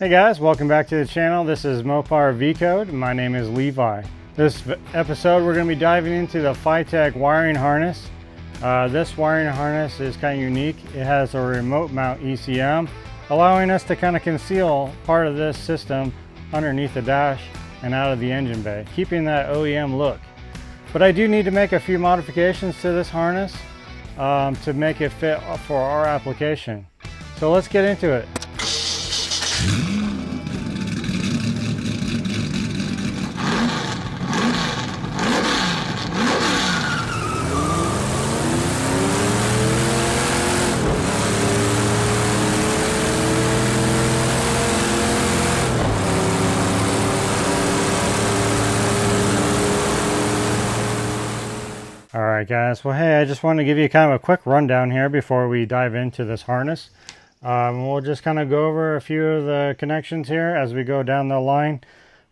Hey guys, welcome back to the channel. This is Mopar V-Code. My name is Levi. This episode we're going to be diving into the FiTech wiring harness. This wiring harness is kind of unique. It has a remote mount ECM, allowing us to kind of conceal part of this system underneath the dash and out of the engine bay, keeping that OEM look. But I do need to make a few modifications to this harness to make it fit for our application. So let's get into it. Alright guys, well hey, I just wanted to give you kind of a quick rundown here before we dive into this harness. We'll just kind of go over a few of the connections here as we go down the line.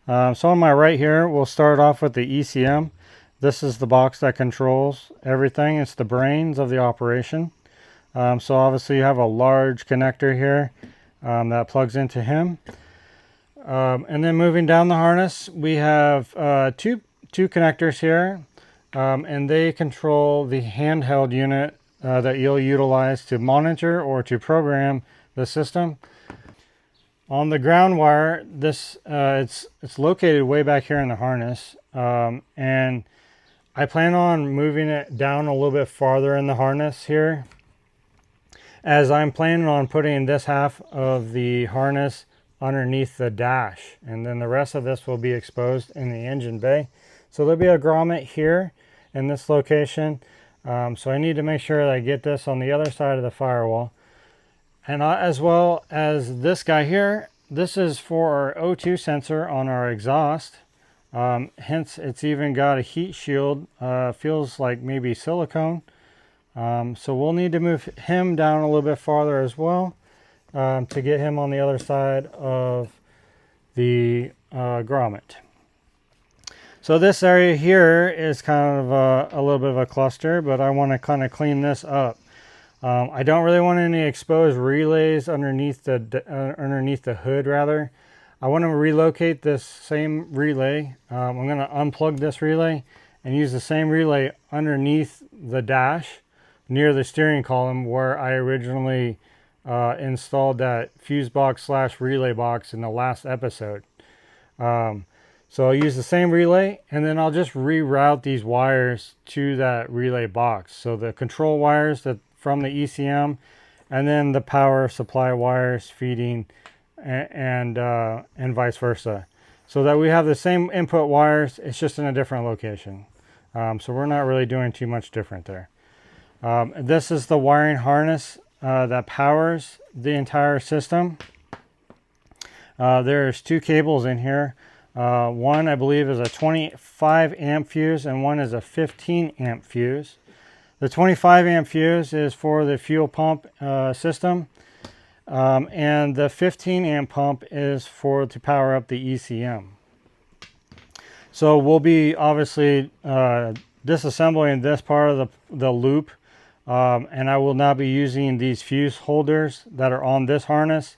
So on my right here, we'll start off with the ECM. This is the box that controls everything. It's the brains of the operation. So obviously you have a large connector here that plugs into him. And then moving down the harness, we have two connectors here. And they control the handheld unit that you'll utilize to monitor or to program the system. On the ground wire, this it's located way back here in the harness, and I plan on moving it down a little bit farther in the harness here, as I'm planning on putting this half of the harness underneath the dash, and then the rest of this will be exposed in the engine bay. So there'll be a grommet here in this location. So I need to make sure that I get this on the other side of the firewall. And as well as this guy here, this is for our O2 sensor on our exhaust. Hence it's even got a heat shield, feels like maybe silicone. So we'll need to move him down a little bit farther as well to get him on the other side of the grommet. So this area here is kind of a little bit of a cluster, but I want to kind of clean this up. I don't really want any exposed relays underneath the hood rather. I want to relocate this same relay. I'm going to unplug this relay and use the same relay underneath the dash near the steering column where I originally installed that fuse box / relay box in the last episode. So I'll use the same relay, and then I'll just reroute these wires to that relay box. So the control wires from the ECM, and then the power supply wires feeding, and vice versa. So that we have the same input wires, it's just in a different location. So we're not really doing too much different there. This is the wiring harness that powers the entire system. There's two cables in here. One I believe is a 25 amp fuse and one is a 15 amp fuse. The 25 amp fuse is for the fuel pump system, and the 15 amp pump is to power up the ECM. So we'll be obviously disassembling this part of the loop, and I will not be using these fuse holders that are on this harness.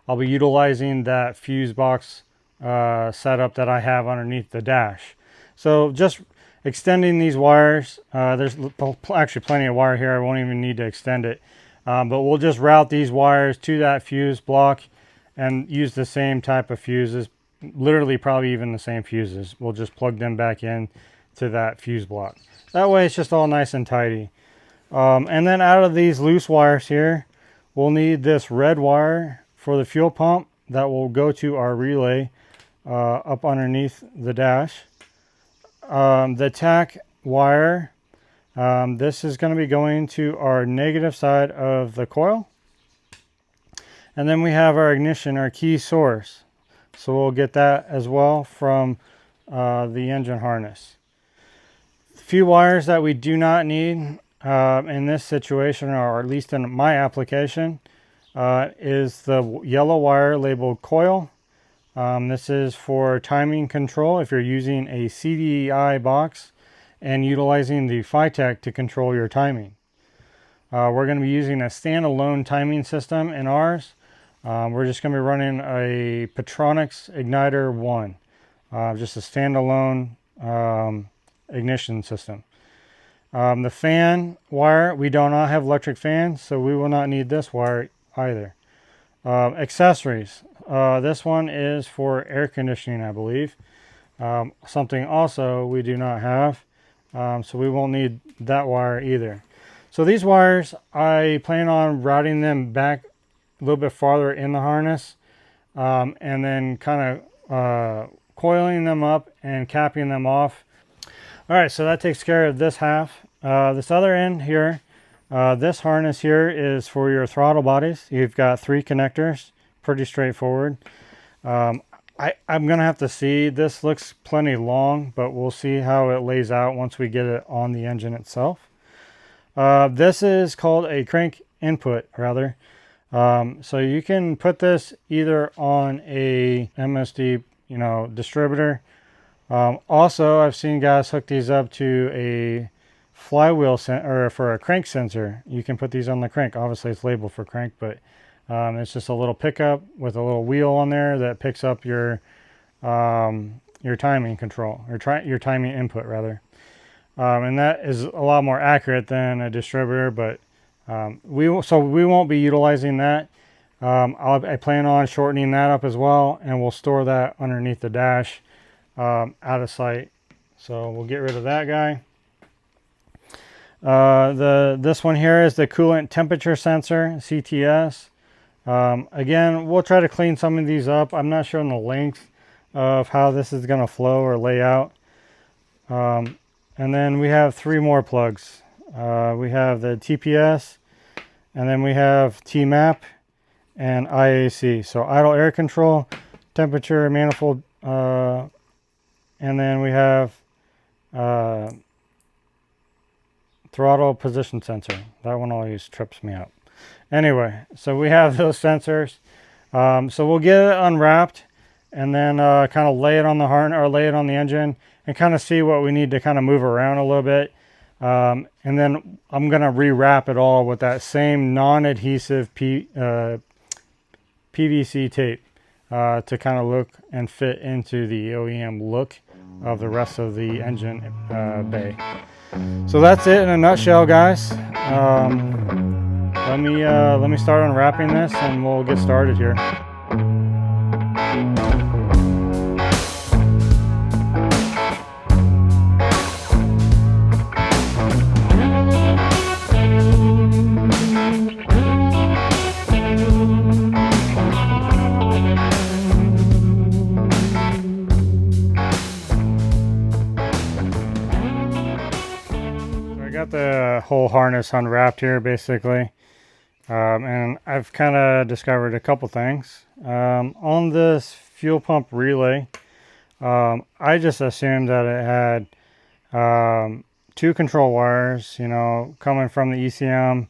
I'll be utilizing that fuse box setup that I have underneath the dash. So just extending these wires, there's actually plenty of wire here, I won't even need to extend it, but we'll just route these wires to that fuse block and use the same type of fuses, literally probably even the same fuses. We'll just plug them back in to that fuse block. That way it's just all nice and tidy. And then out of these loose wires here, we'll need this red wire for the fuel pump that will go to our relay up underneath the dash. The tack wire, this is going to be going to our negative side of the coil. And then we have our ignition, our key source. So we'll get that as well from the engine harness. A few wires that we do not need in this situation, or at least in my application, is the yellow wire labeled coil. This is for timing control if you're using a CDI box and utilizing the FiTech to control your timing. We're going to be using a standalone timing system in ours. We're just going to be running a Petronix Igniter 1, just a standalone ignition system. The fan wire, we do not have electric fans, so we will not need this wire either. Accessories, this one is for air conditioning, I believe. Something also we do not have, so we won't need that wire either. So these wires, I plan on routing them back a little bit farther in the harness, and then kind of coiling them up and capping them off. All right, so that takes care of this half. This other end here, this harness here is for your throttle bodies. You've got 3 connectors, pretty straightforward. I'm gonna have to see, this looks plenty long, but we'll see how it lays out once we get it on the engine itself. This is called a crank input, rather. So you can put this either on a MSD, distributor. Also, I've seen guys hook these up to a flywheel or for a crank sensor. You can put these on the crank. Obviously, it's labeled for crank, but it's just a little pickup with a little wheel on there that picks up your timing control, or your timing input, rather. And that is a lot more accurate than a distributor, but we won't be utilizing that. I plan on shortening that up as well, and we'll store that underneath the dash, out of sight. So we'll get rid of that guy. This one here is the coolant temperature sensor, CTS. Again, we'll try to clean some of these up. I'm not sure on the length of how this is going to flow or lay out. And then we have 3 more plugs. We have the TPS, and then we have TMAP and IAC. So idle air control, temperature, manifold, and then we have throttle position sensor. That one always trips me up. Anyway, so we have those sensors. So we'll get it unwrapped and then kind of lay it on the harness, or lay it on the engine, and kind of see what we need to kind of move around a little bit. And then I'm going to rewrap it all with that same non-adhesive PVC tape to kind of look and fit into the OEM look of the rest of the engine bay. So that's it in a nutshell, guys. Let me start unwrapping this and we'll get started here. The whole harness unwrapped here, basically, and I've kind of discovered a couple things on this fuel pump relay. I just assumed that it had 2 control wires, coming from the ECM,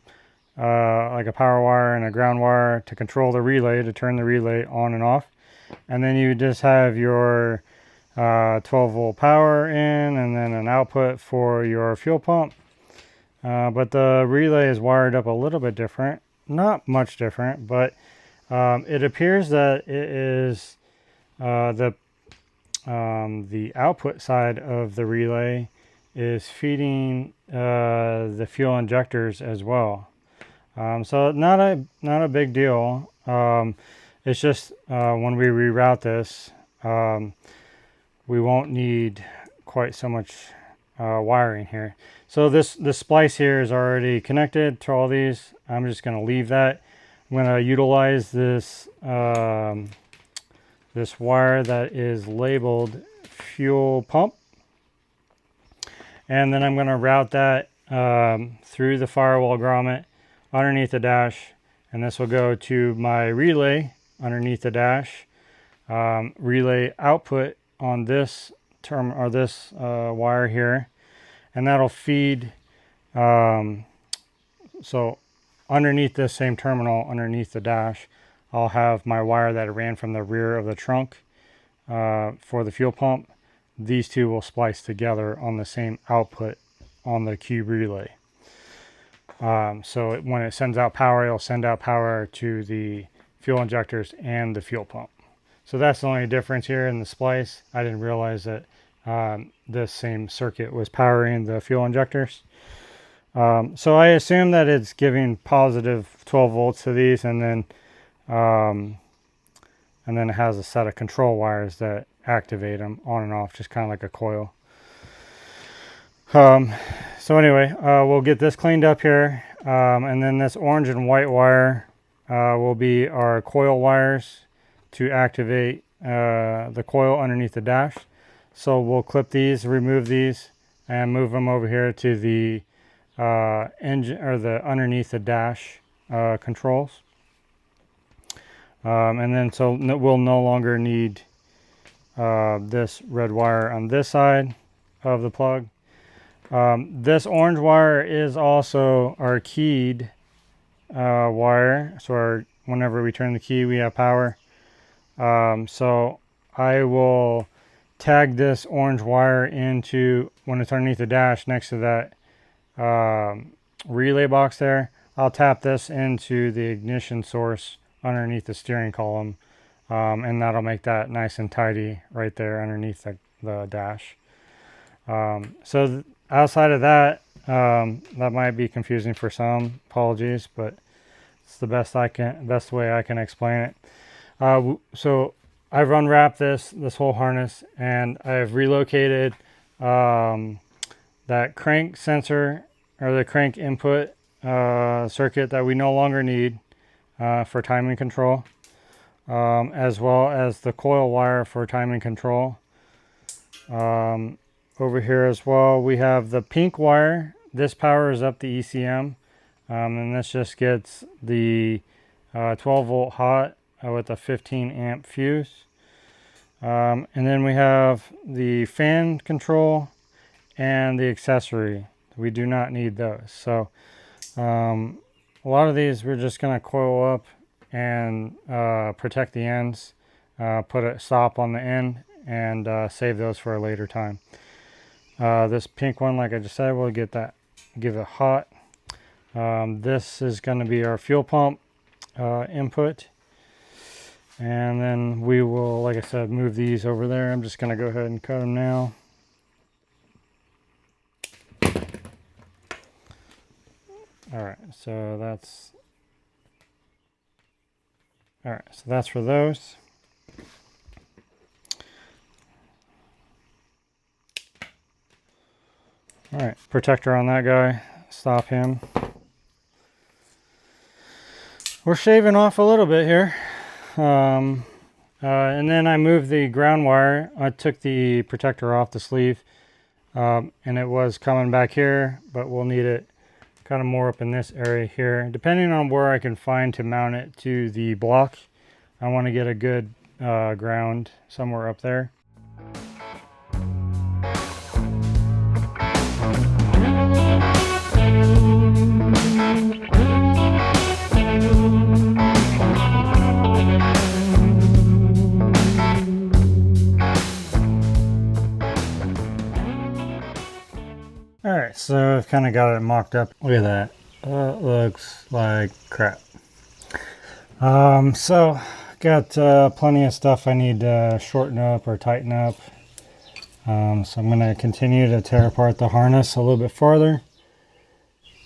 like a power wire and a ground wire to control the relay, to turn the relay on and off, and then you just have your 12-volt power in, and then an output for your fuel pump. But the relay is wired up a little bit different, not much different, but it appears that it is the output side of the relay is feeding the fuel injectors as well. So not a big deal. It's just when we reroute this, we won't need quite so much wiring here. So this splice here is already connected to all these. I'm just going to leave that. I'm going to utilize this this wire that is labeled fuel pump, and then I'm going to route that through the firewall grommet underneath the dash, and this will go to my relay underneath the dash. Relay output on this term, or this wire here, and that'll feed, so underneath this same terminal, underneath the dash, I'll have my wire that ran from the rear of the trunk for the fuel pump. These two will splice together on the same output on the cube relay. So when it sends out power, it'll send out power to the fuel injectors and the fuel pump. So that's the only difference here in the splice. I didn't realize that this same circuit was powering the fuel injectors. So I assume that it's giving positive 12 volts to these, and then it has a set of control wires that activate them on and off, just kind of like a coil. So anyway, we'll get this cleaned up here, and then this orange and white wire will be our coil wires to activate the coil underneath the dash. So we'll clip these, remove these, and move them over here to the engine, or the underneath the dash controls. And then so we'll no longer need this red wire on this side of the plug. This orange wire is also our keyed wire, so whenever we turn the key we have power. So I will tag this orange wire into, when it's underneath the dash next to that relay box there, I'll tap this into the ignition source underneath the steering column, and that'll make that nice and tidy right there underneath the dash. So outside of that, that might be confusing for some, apologies, but it's the best way I can explain it. So I've unwrapped this whole harness, and I've relocated that crank sensor, or the crank input circuit that we no longer need for timing control, as well as the coil wire for timing control. Over here as well, we have the pink wire. This powers up the ECM, and this just gets the 12 volt hot with a 15 amp fuse. And then we have the fan control and the accessory. We do not need those. So a lot of these we're just going to coil up and protect the ends, put a stop on the end, and save those for a later time. This pink one, like I just said, we'll give it hot. This is going to be our fuel pump input. And then we will, like I said, move these over there. I'm just going to go ahead and cut them now. Alright, so that's for those. Alright, protector on that guy, stop him. We're shaving off a little bit here. And then I moved the ground wire. I took the protector off the sleeve, and it was coming back here, but we'll need it kind of more up in this area here. Depending on where I can find to mount it to the block, I want to get a good ground somewhere up there. Alright, so I've kind of got it mocked up. Look at that. It looks like crap. So got plenty of stuff I need to shorten up or tighten up. So I'm going to continue to tear apart the harness a little bit farther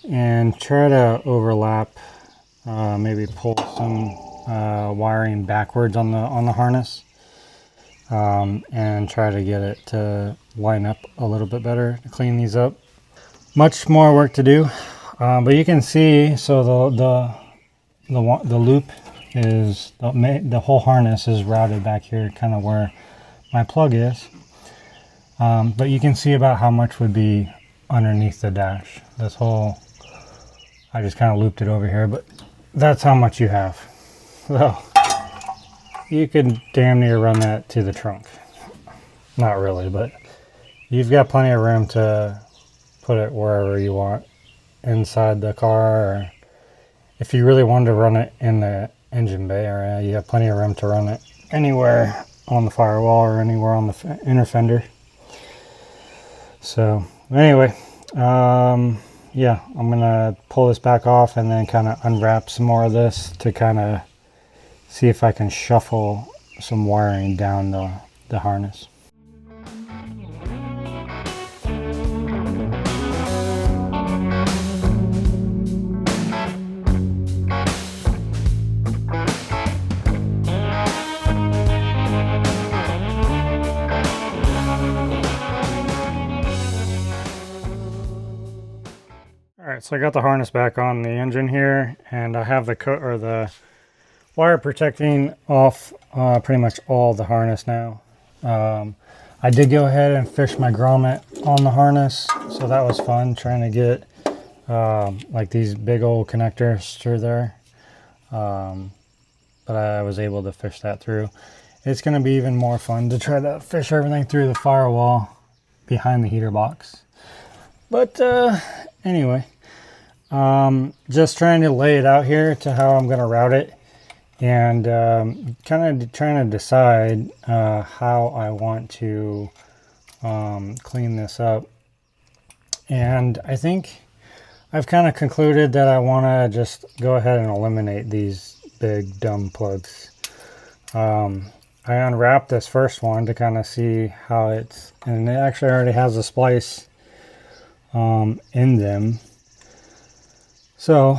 and try to overlap, maybe pull some wiring backwards on the harness, and try to get it to line up a little bit better to clean these up. Much more work to do, but you can see, so the loop is, the whole harness is routed back here, kind of where my plug is. But you can see about how much would be underneath the dash. This whole, I just kind of looped it over here, but that's how much you have. So you could damn near run that to the trunk. Not really, but you've got plenty of room to put it wherever you want inside the car, or if you really wanted to run it in the engine bay area, you have plenty of room to run it anywhere on the firewall or anywhere on the inner fender. So anyway, yeah, I'm gonna pull this back off and then kind of unwrap some more of this to kind of see if I can shuffle some wiring down the harness. Alright, so I got the harness back on the engine here, and I have the wire protecting off pretty much all the harness now. I did go ahead and fish my grommet on the harness, so that was fun, trying to get like these big old connectors through there. But I was able to fish that through. It's going to be even more fun to try to fish everything through the firewall behind the heater box. But anyway, just trying to lay it out here to how I'm going to route it, and kind of trying to decide how I want to clean this up. And I think I've kind of concluded that I want to just go ahead and eliminate these big dumb plugs. I unwrapped this first one to kind of see how it's, and it actually already has a splice in them. So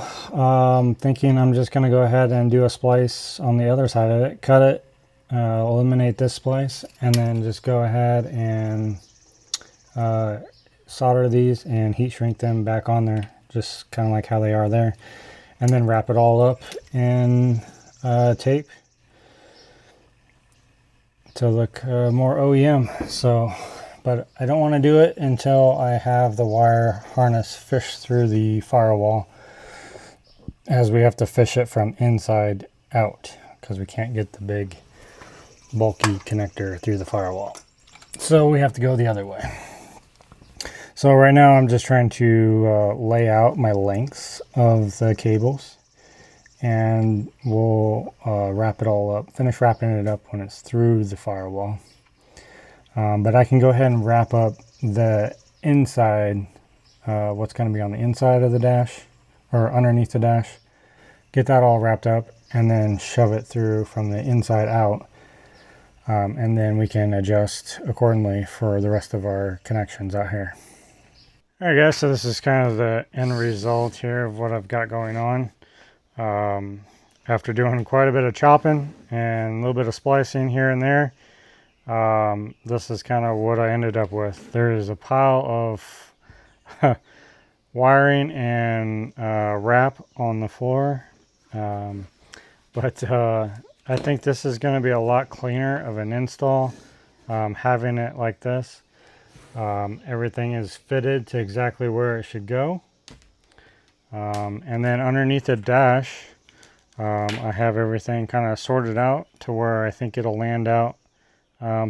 thinking I'm just going to go ahead and do a splice on the other side of it, cut it, eliminate this splice, and then just go ahead and solder these and heat shrink them back on there, just kind of like how they are there, and then wrap it all up in tape to look more OEM. So, but I don't want to do it until I have the wire harness fished through the firewall, as we have to fish it from inside out because we can't get the big bulky connector through the firewall. So we have to go the other way. So right now I'm just trying to lay out my lengths of the cables, and we'll wrap it all up, finish wrapping it up when it's through the firewall. But I can go ahead and wrap up the inside, what's going to be on the inside of the dash, or underneath the dash, get that all wrapped up, and then shove it through from the inside out. And then we can adjust accordingly for the rest of our connections out here. Alright guys, so this is kind of the end result here of what I've got going on. After doing quite a bit of chopping and a little bit of splicing here and there, this is kind of what I ended up with. There is a pile of wiring and wrap on the floor, but I think this is going to be a lot cleaner of an install, having it like this. Everything is fitted to exactly where it should go, and then underneath the dash I have everything kind of sorted out to where I think it'll land out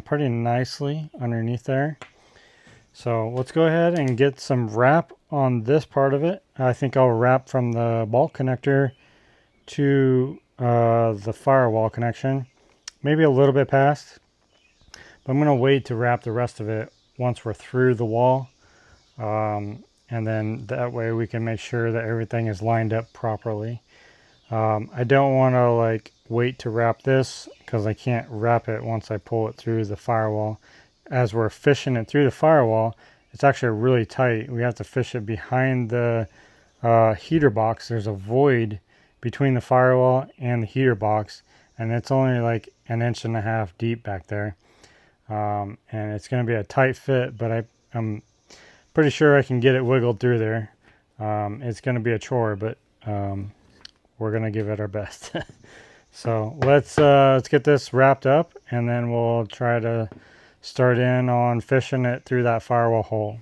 pretty nicely underneath there. So let's go ahead and get some wrap on this part of it. I think I'll wrap from the bulk connector to the firewall connection, maybe a little bit past, but I'm going to wait to wrap the rest of it once we're through the wall, and then that way we can make sure that everything is lined up properly. I don't want to like wait to wrap this because I can't wrap it once I pull it through the firewall. As we're fishing it through the firewall, it's actually really tight. We have to fish it behind the heater box. There's a void between the firewall and the heater box, and it's only like 1.5 inches deep back there. And it's going to be a tight fit, but I'm pretty sure I can get it wiggled through there. It's going to be a chore, but we're going to give it our best. So let's get this wrapped up, and then we'll try to start in on fishing it through that firewall hole.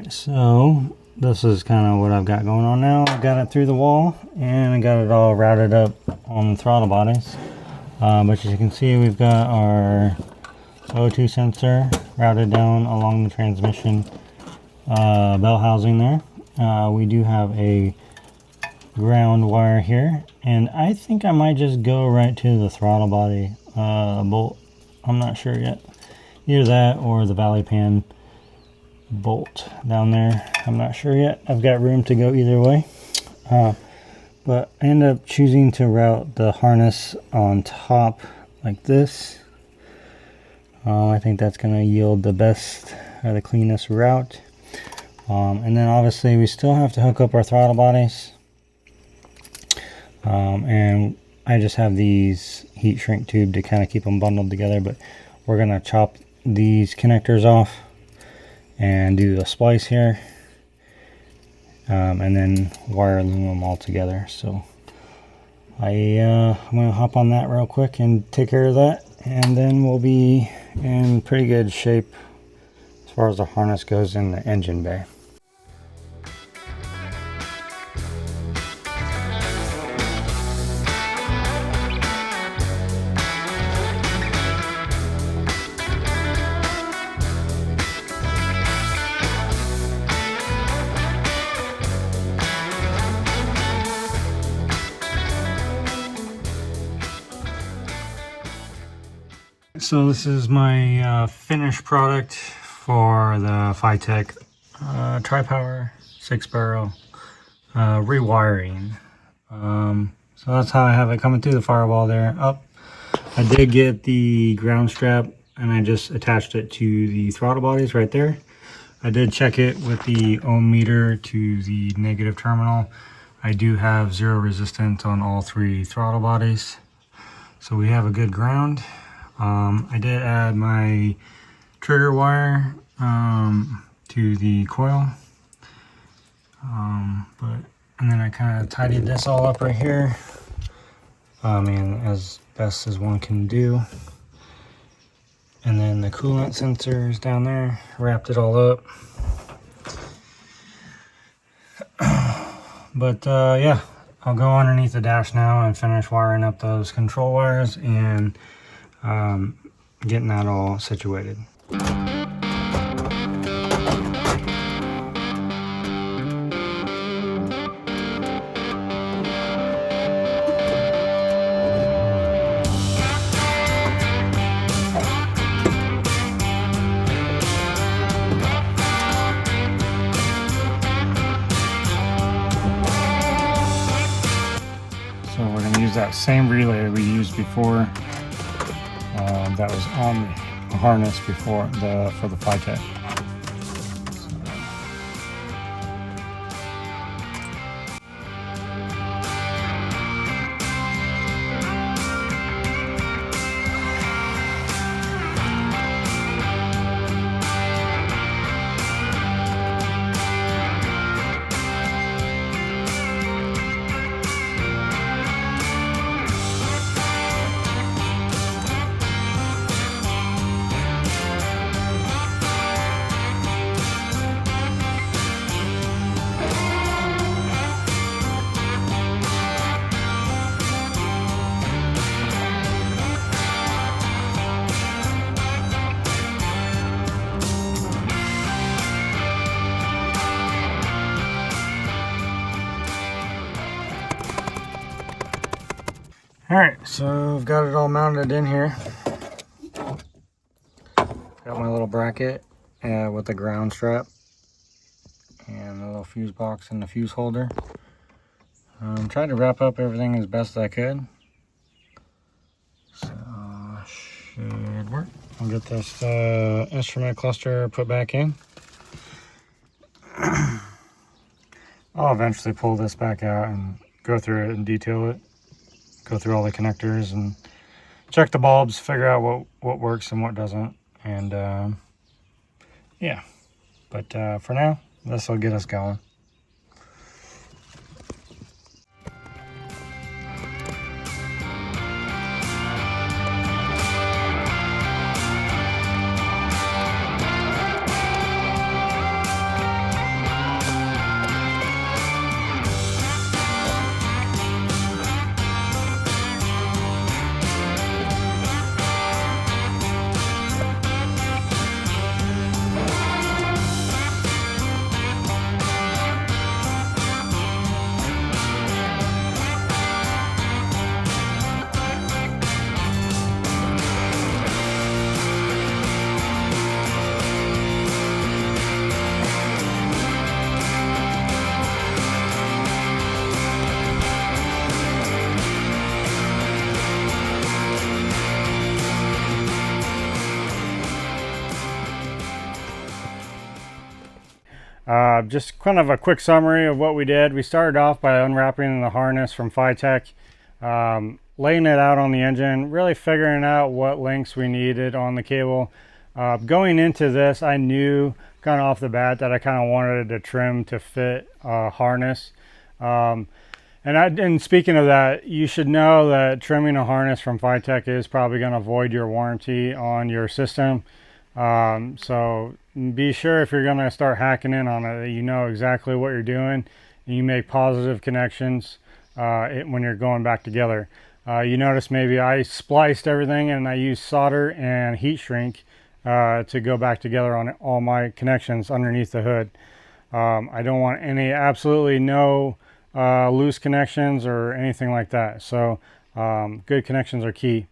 Alright, so this is kind of what I've got going on now. I got it through the wall and I got it all routed up on the throttle bodies. But as you can see, we've got our O2 sensor routed down along the transmission bell housing there. We do have a ground wire here, and I think I might just go right to the throttle body bolt. I'm not sure yet. Either that or the valley pan bolt down there. I'm not sure yet. I've got room to go either way. But I end up choosing to route the harness on top like this. I think that's going to yield the best or the cleanest route. And then obviously we still have to hook up our throttle bodies. And I just have these heat shrink tube to kind of keep them bundled together, but we're going to chop these connectors off and do a splice here. And then wire loom them all together. So I'm going to hop on that real quick and take care of that, and then we'll be in pretty good shape as far as the harness goes in the engine bay. So this is my finished product for the FiTech tri-power 6-barrel rewiring. So that's how I have it coming through the firewall there. Up, I did get the ground strap and I just attached it to the throttle bodies right there. I did check it with the ohm meter to the negative terminal. I do have zero resistance on all three throttle bodies, so we have a good ground. I did add my trigger wire to the coil, and then I kind of tidied this all up right here. I mean, as best as one can do. And then the coolant sensor is down there, wrapped it all up. But yeah, I'll go underneath the dash now and finish wiring up those control wires and getting that all situated. So we're going to use that same relay we used before. That was on the harness before for the FiTech. Alright, so I've got it all mounted in here. Got my little bracket with the ground strap and the little fuse box and the fuse holder. I'm trying to wrap up everything as best I could. So should work. I'll get this instrument cluster put back in. I'll eventually pull this back out and go through it and detail it. Go through all the connectors and check the bulbs, figure out what works and what doesn't. And yeah, but for now, this will get us going. Just kind of a quick summary of what we did. We started off by unwrapping the harness from FiTech, laying it out on the engine, really figuring out what lengths we needed on the cable. Going into this, I knew kind of off the bat that I kind of wanted to trim to fit harness. And speaking of that, you should know that trimming a harness from FiTech is probably going to void your warranty on your system. So be sure if you're going to start hacking in on it that you know exactly what you're doing and you make positive connections when you're going back together. You notice maybe I spliced everything and I used solder and heat shrink to go back together on all my connections underneath the hood. I don't want absolutely no loose connections or anything like that. So good connections are key.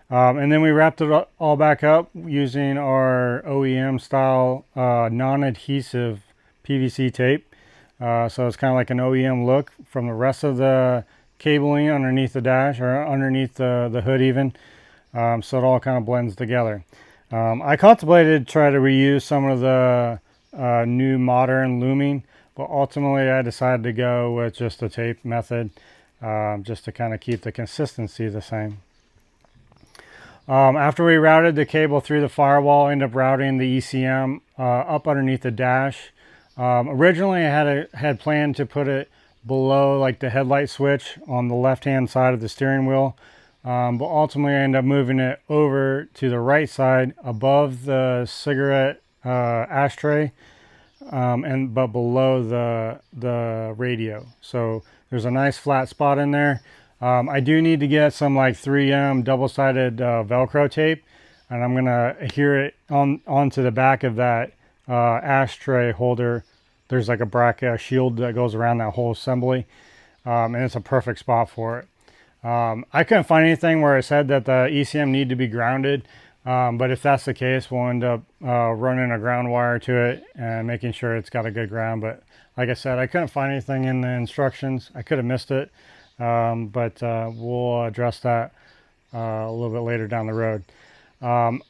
And then we wrapped it all back up using our OEM-Style non-adhesive PVC tape. So it's kind of like an OEM look from the rest of the cabling underneath the dash or underneath the hood even. So it all kind of blends together. I contemplated try to reuse some of the new modern looming, but ultimately I decided to go with just the tape method, just to kind of keep the consistency the same. After we routed the cable through the firewall, ended up routing the ECM up underneath the dash. Originally I had planned to put it below like the headlight switch on the left hand side of the steering wheel, but ultimately I ended up moving it over to the right side above the cigarette ashtray, but below the radio. So there's a nice flat spot in there. I do need to get some like 3M double-sided Velcro tape, and I'm gonna adhere it onto the back of that ashtray holder. There's like a bracket shield that goes around that whole assembly, and it's a perfect spot for it. I couldn't find anything where it said that the ECM need to be grounded, but if that's the case, we'll end up running a ground wire to it and making sure it's got a good ground. But like I said, I couldn't find anything in the instructions. I could have missed it, but we'll address that a little bit later down the road.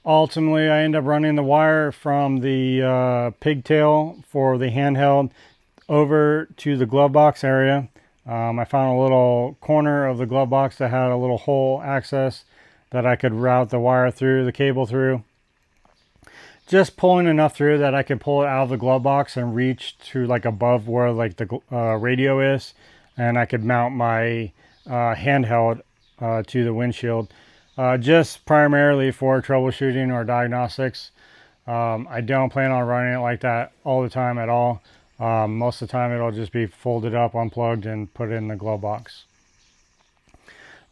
Ultimately, I end up running the wire from the pigtail for the handheld over to the glove box area. I found a little corner of the glove box that had a little hole access that I could route the wire through, the cable through. Just pulling enough through that I could pull it out of the glove box and reach to like above where like the radio is, and I could mount my handheld to the windshield, just primarily for troubleshooting or diagnostics. I don't plan on running it like that all the time at all. Most of the time it'll just be folded up, unplugged, and put in the glove box.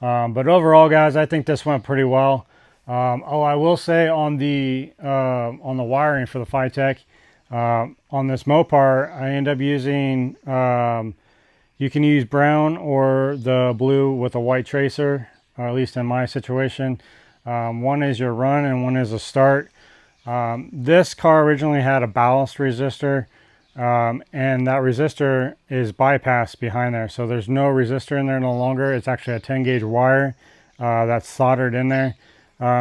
But overall, guys, I think this went pretty well. I will say on the wiring for the FiTech, on this Mopar, I end up using, you can use brown or the blue with a white tracer, or at least in my situation. One is your run and one is a start. This car originally had a ballast resistor, and that resistor is bypassed behind there. So there's no resistor in there no longer. It's actually a 10 gauge wire that's soldered in there.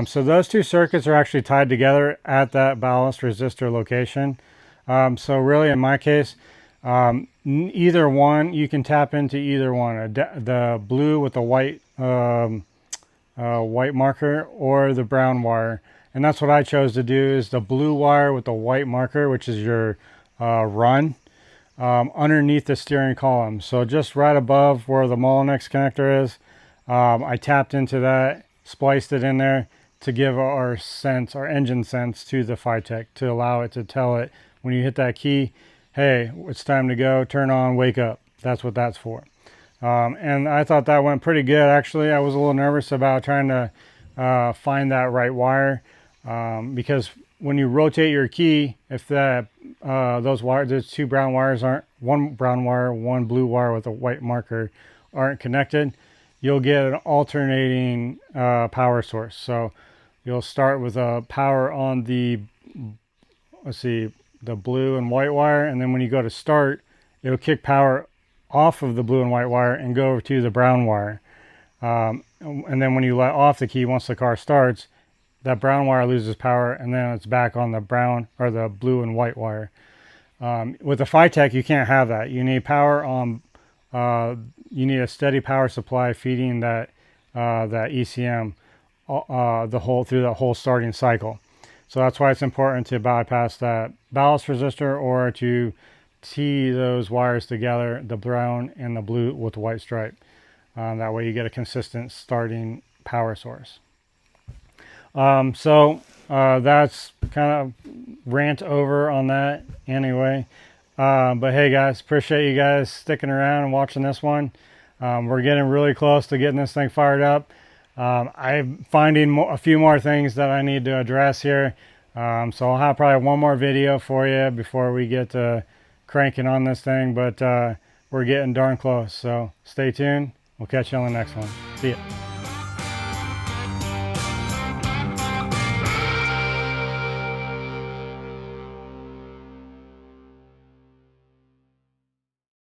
So those two circuits are actually tied together at that ballast resistor location. So really in my case, either one, you can tap into either one, the blue with the white white marker or the brown wire. And that's what I chose to do, is the blue wire with the white marker, which is your run, underneath the steering column. So just right above where the Mullinex connector is, I tapped into that, spliced it in there to give our engine sense to the FiTech, to allow it to tell it when you hit that key, hey, it's time to go, turn on, wake up. That's what that's for. And I thought that went pretty good. Actually, I was a little nervous about trying to find that right wire, because when you rotate your key, if that those wires, those two brown wires aren't, one brown wire, one blue wire with a white marker, aren't connected, you'll get an alternating power source. So you'll start with a power on the, let's see, the blue and white wire, and then when you go to start, it'll kick power off of the blue and white wire and go over to the brown wire. And then when you let off the key, once the car starts, that brown wire loses power, and then it's back on the brown or the blue and white wire. With the FiTech, you can't have that. You need power on, you need a steady power supply feeding that ECM through the whole starting cycle. So that's why it's important to bypass that ballast resistor, or to tee those wires together, the brown and the blue with the white stripe. That way you get a consistent starting power source. That's kind of rant over on that anyway. But hey guys, appreciate you guys sticking around and watching this one. We're getting really close to getting this thing fired up. I'm finding a few more things that I need to address here. So I'll have probably one more video for you before we get to cranking on this thing, but we're getting darn close. So stay tuned. We'll catch you on the next one. See ya.